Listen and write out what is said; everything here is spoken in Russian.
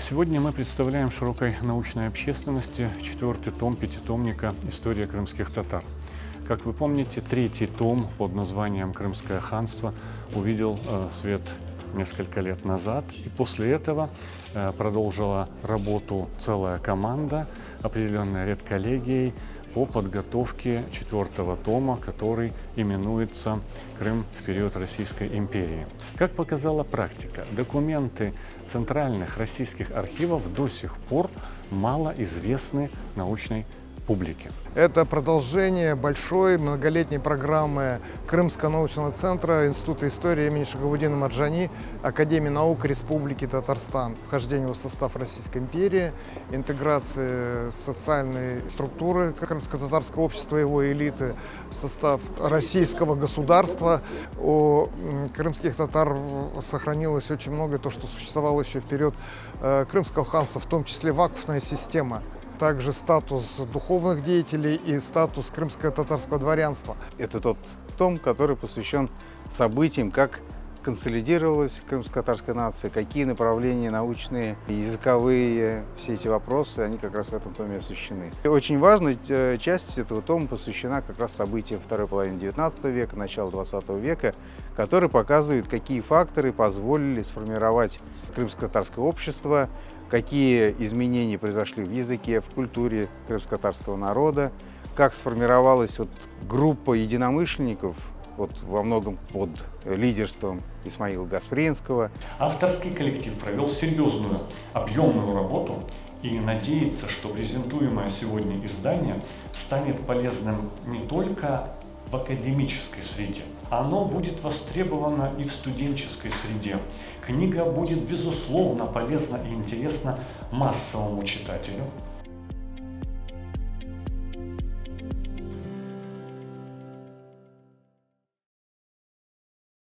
Сегодня мы представляем широкой научной общественности четвертый том пятитомника «История крымских татар». Как вы помните, третий том под названием «Крымское ханство» увидел свет несколько лет назад, и после этого продолжила работу целая команда, определенная редколлегией, по подготовке четвертого тома, который именуется «Крым в период Российской империи». Как показала практика, документы центральных российских архивов до сих пор мало известны научной публике. Это продолжение большой многолетней программы Крымского научного центра Института истории имени Шагабуддина Марджани, Академии наук Республики Татарстан. Вхождение в состав Российской империи, интеграция социальной структуры крымско-татарского общества и его элиты в состав российского государства. У крымских татар сохранилось очень многое, то, что существовало еще в период Крымского ханства, в том числе вакфная система. Также статус духовных деятелей и статус крымско-татарского дворянства. Это тот том, который посвящен событиям, как консолидировалась крымско-татарская нация, какие направления научные, языковые, все эти вопросы, они как раз в этом томе освещены. И очень важная часть этого тома посвящена как раз событиям второй половины XIX века, начала XX века, которые показывают, какие факторы позволили сформировать крымско-татарское общество, какие изменения произошли в языке, в культуре крымско-татарского народа, как сформировалась группа единомышленников, во многом под лидерством Исмаила Гаспринского. Авторский коллектив провел серьезную, объемную работу и надеется, что презентуемое сегодня издание станет полезным не только в академической среде. Оно будет востребовано и в студенческой среде. Книга будет, безусловно, полезна и интересна массовому читателю,